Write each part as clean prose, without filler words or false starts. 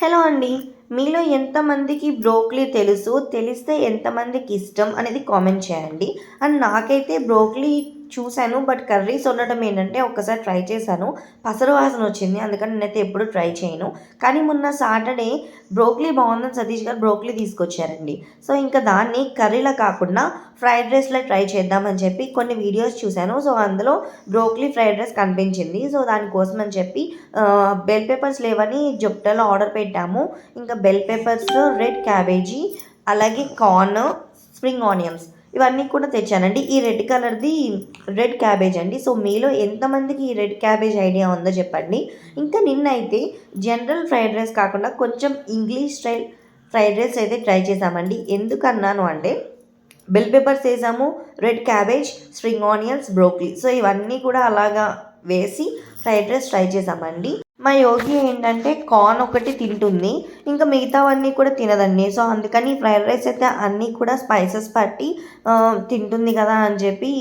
Hello అండి. మీలో ఎంతమందికి బ్రోకలీ తెలుసు? తెలిస్తే ఎంతమందికి ఇష్టం అనేది కామెంట్ చేయండి. అండ్ నాకైతే బ్రోకలీ చూసాను. బట్ కర్రీస్ వండడం ఏంటంటే ఒక్కసారి ట్రై చేశాను. పసరు వాసన వచ్చింది. అందుకని నేనైతే ఎప్పుడు ట్రై చేయను. కానీ మొన్న సాటర్డే బ్రోకలీ బాగుందని సతీష్ గారు బ్రోకలీ తీసుకొచ్చారండి. సో ఇంకా దాన్ని కర్రీలా కాకుండా ఫ్రైడ్ రైస్‌లా ట్రై చేద్దామని చెప్పి కొన్ని వీడియోస్ చూశాను. సో అందులో బ్రోకలీ ఫ్రైడ్ రైస్ కనిపించింది. సో దానికోసం అని చెప్పి బెల్ పెప్పర్స్ లేవని జెప్టోలో ఆర్డర్ పెట్టాము. ఇంకా బెల్ పెప్పర్స్, రెడ్ క్యాబేజీ, అలాగే కార్న్, స్ప్రింగ్ ఆనియన్స్ ఇవన్నీ కూడా తెచ్చానండి. ఈ రెడ్ కలర్‌ది రెడ్ క్యాబేజ్ అండి. సో మీలో ఎంతమందికి ఈ రెడ్ క్యాబేజ్ ఐడియా ఉందో చెప్పండి. ఇంకా నిన్నైతే జనరల్ ఫ్రైడ్ రైస్ కాకుండా కొంచెం ఇంగ్లీష్ స్టైల్ ఫ్రైడ్ రైస్ అయితే ట్రై చేశామండి. ఎందుకన్నాను అంటే బెల్ పెప్పర్స్ వేసాము, red cabbage, spring onions, broccoli. So ఇవన్నీ కూడా అలాగా వేసి ఫ్రైడ్ రైస్ ట్రై చేసామండి. మా యోగి ఏంటంటే కార్న్ ఒకటి తింటుంది, ఇంకా మిగతావన్నీ కూడా తినదండి. సో అందుకని ఫ్రైడ్ రైస్ అయితే అన్నీ కూడా స్పైసెస్ పట్టి తింటుంది కదా అని చెప్పి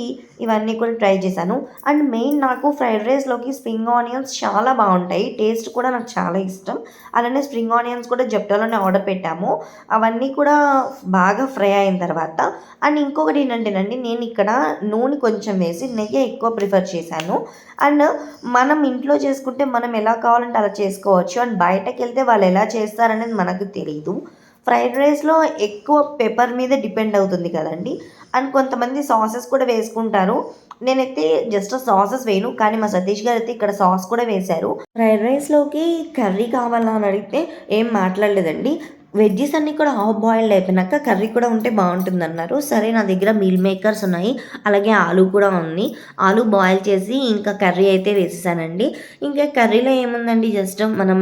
ఇవన్నీ కూడా ట్రై చేశాను. అండ్ మెయిన్ నాకు ఫ్రైడ్ రైస్లోకి స్ప్రింగ్ ఆనియన్స్ చాలా బాగుంటాయి. టేస్ట్ కూడా నాకు చాలా ఇష్టం. అలానే స్ప్రింగ్ ఆనియన్స్ కూడా జెప్టోలోనే ఆర్డర్ పెట్టాము. అవన్నీ కూడా బాగా ఫ్రై అయిన తర్వాత అండ్ ఇంకొకటి ఏంటంటేనండి, నేను ఇక్కడ నూనె కొంచెం వేసి నెయ్యి ఎక్కువ ప్రిఫర్ చేశాను. అండ్ మనం ఇంట్లో చేసుకుంటే మనం ఎలా కావాలంటే అలా చేసుకోవచ్చు. అండ్ బయటకు వెళ్తే వాళ్ళు ఎలా చేస్తారనేది మనకు తెలీదు. ఫ్రైడ్ రైస్లో ఎక్కువ పెప్పర్ మీద డిపెండ్ అవుతుంది కదండి. అండ్ కొంతమంది సాసెస్ కూడా వేసుకుంటారు. నేనైతే జస్ట్ సాసెస్ వేయను, కానీ మా సతీష్ గారు అయితే ఇక్కడ సాస్ కూడా వేశారు. ఫ్రైడ్ రైస్లోకి కర్రీ కావాలా అని అడిగితే ఏం మాట్లాడలేదండి. వెజ్జెస్ అన్నీ కూడా హాఫ్ బాయిల్డ్ అయిపోయినాక కర్రీ కూడా ఉంటే బాగుంటుందన్నారు. సరే, నా దగ్గర మీల్ మేకర్స్ ఉన్నాయి, అలాగే ఆలు కూడా ఉంది. ఆలు బాయిల్ చేసి ఇంకా కర్రీ అయితే వేసేసానండి. ఇంకా కర్రీలో ఏముందండి, జస్ట్ మనం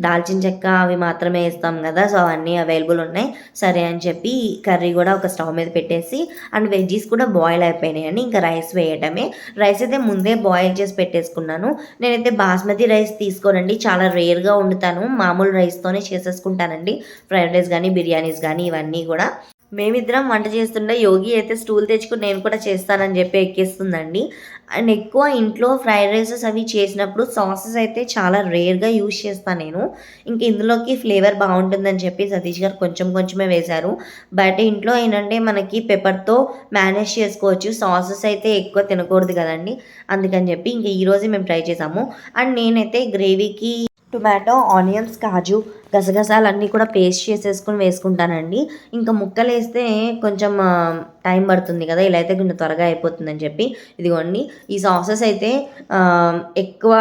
దాల్చిన చెక్క అవి మాత్రమే వేస్తాం కదా. సో అవన్నీ అవైలబుల్ ఉన్నాయి. సరే అని చెప్పి కర్రీ కూడా ఒక స్టవ్ మీద పెట్టేసి అండ్ వెజ్జీస్ కూడా బాయిల్ అయిపోయినాయండి. ఇంకా రైస్ వేయటమే. రైస్ అయితే ముందే బాయిల్ చేసి పెట్టేసుకున్నాను. నేనైతే బాస్మతి రైస్ తీసుకోనండి, చాలా రేర్గా వండుతాను. మామూలు రైస్తోనే చేసేసుకుంటానండి ఫ్రైడ్ రైస్ కానీ, బిర్యానీస్ కానీ ఇవన్నీ కూడా. మేమిద్దరం వంట చేస్తుంటే యోగి అయితే స్టూల్ తెచ్చుకుని నేను కూడా చేస్తానని చెప్పి ఎక్కిస్తుందండి. అండ్ ఎక్కువ ఇంట్లో ఫ్రైడ్ రైసెస్ అవి చేసినప్పుడు సాసెస్ అయితే చాలా రేర్గా యూజ్ చేస్తాను నేను. ఇంక ఇందులోకి ఫ్లేవర్ బాగుంటుందని చెప్పి సతీష్ గారు కొంచెం కొంచెమే వేశారు. బయట ఇంట్లో ఏంటంటే మనకి పెప్పర్తో మేనేజ్ చేసుకోవచ్చు, సాసెస్ అయితే ఎక్కువ తినకూడదు కదండి. అందుకని చెప్పి ఇంక ఈరోజు మేము ట్రై చేసాము. అండ్ నేనైతే గ్రేవీకి టొమాటో, ఆనియన్స్, కాజు, గసగసాలు అన్నీ కూడా పేస్ట్ చేసేసుకుని వేసుకుంటానండి. ఇంకా ముక్కలు వేస్తే కొంచెం టైం పడుతుంది కదా, ఇలా అయితే కొంచెం త్వరగా అయిపోతుందని చెప్పి ఇదిగోండి ఈ సాసెస్ అయితే ఎక్కువ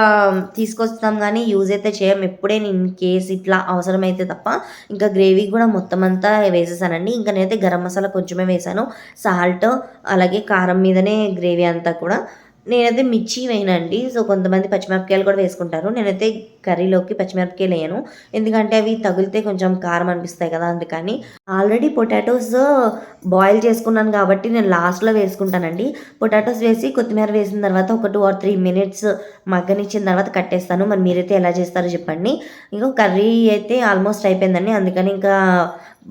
తీసుకొస్తాం కానీ యూజ్ అయితే చేయం. ఎప్పుడే ఇన్ కేస్ ఇట్లా అవసరమైతే తప్ప. ఇంకా గ్రేవీ కూడా మొత్తం అంతా వేసేసానండి. ఇంకా నేనైతే గరం మసాలా కొంచెమే వేసాను, సాల్ట్ అలాగే కారం మీదనే గ్రేవీ అంతా కూడా. నేనైతే మిర్చి వేయనండి. సో కొంతమంది పచ్చిమిరపకాయలు కూడా వేసుకుంటారు. నేనైతే కర్రీలోకి పచ్చిమిరపకాయలు వేయను, ఎందుకంటే అవి తగిలితే కొంచెం కారం అనిపిస్తాయి కదా, అందుకని. ఆల్రెడీ పొటాటోస్ బాయిల్ చేసుకున్నాను కాబట్టి నేను లాస్ట్లో వేసుకుంటానండి. పొటాటోస్ వేసి కొత్తిమీర వేసిన తర్వాత ఒక 2 or 3 minutes మగ్గనిచ్చిన తర్వాత కట్టేస్తాను. మరి మీరైతే ఎలా చేస్తారో చెప్పండి. ఇంకా కర్రీ అయితే ఆల్మోస్ట్ అయిపోయిందండి. అందుకని ఇంకా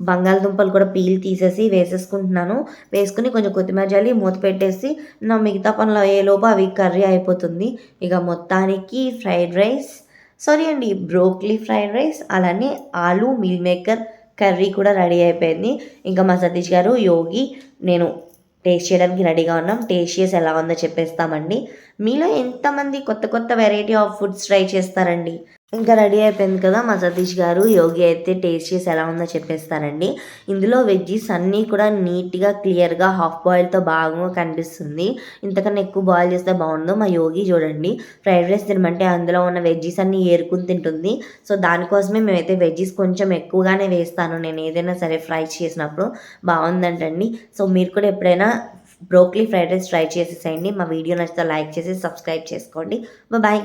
బంగాళదుంపలు కూడా పీల్ తీసేసి వేసేసుకుంటున్నాను. వేసుకుని కొంచెం కొత్తిమీర జల్లి మూత పెట్టేసి నా మిగతా పనులు అయ్యేలోపు అవి కర్రీ అయిపోతుంది. ఇక మొత్తానికి ఫ్రైడ్ రైస్, సారీ అండి, బ్రోకలీ ఫ్రైడ్ రైస్ అలానే ఆలు మీల్ మేకర్ కర్రీ కూడా రెడీ అయిపోయింది. ఇంకా మా సతీష్ గారు, యోగి, నేను టేస్ట్ చేయడానికి రెడీగా ఉన్నాం. టేస్ట్ చేసి ఎలా ఉందో చెప్పేస్తామండి. మీలో ఎంతమంది కొత్త కొత్త వెరైటీ ఆఫ్ ఫుడ్స్ ట్రై చేస్తారండి? ఇంకా రెడీ అయిపోయింది కదా, మా సతీష్ గారు, యోగి అయితే టేస్ట్ చేసి ఎలా ఉందో చెప్పేస్తారండి. ఇందులో వెజ్జీస్ అన్నీ కూడా నీట్గా క్లియర్గా హాఫ్ బాయిల్తో బాగా కనిపిస్తుంది. ఇంతకన్నా ఎక్కువ బాయిల్ చేస్తే బాగుండు. మా యోగి చూడండి ఫ్రైడ్ రైస్ తినమంటే అందులో ఉన్న వెజ్జీస్ అన్నీ ఏరుకుని తింటుంది. సో దానికోసమే మేమైతే వెజ్జీస్ కొంచెం ఎక్కువగానే వేస్తాను నేను ఏదైనా సరే ఫ్రై చేసినప్పుడు. బాగుందంటండి. సో మీరు కూడా ఎప్పుడైనా బ్రోకలీ ఫ్రైడ్ రైస్ ట్రై చేసేసేయండి. మా వీడియో నచ్చితే లైక్ చేసి సబ్స్క్రైబ్ చేసుకోండి. బాయ్.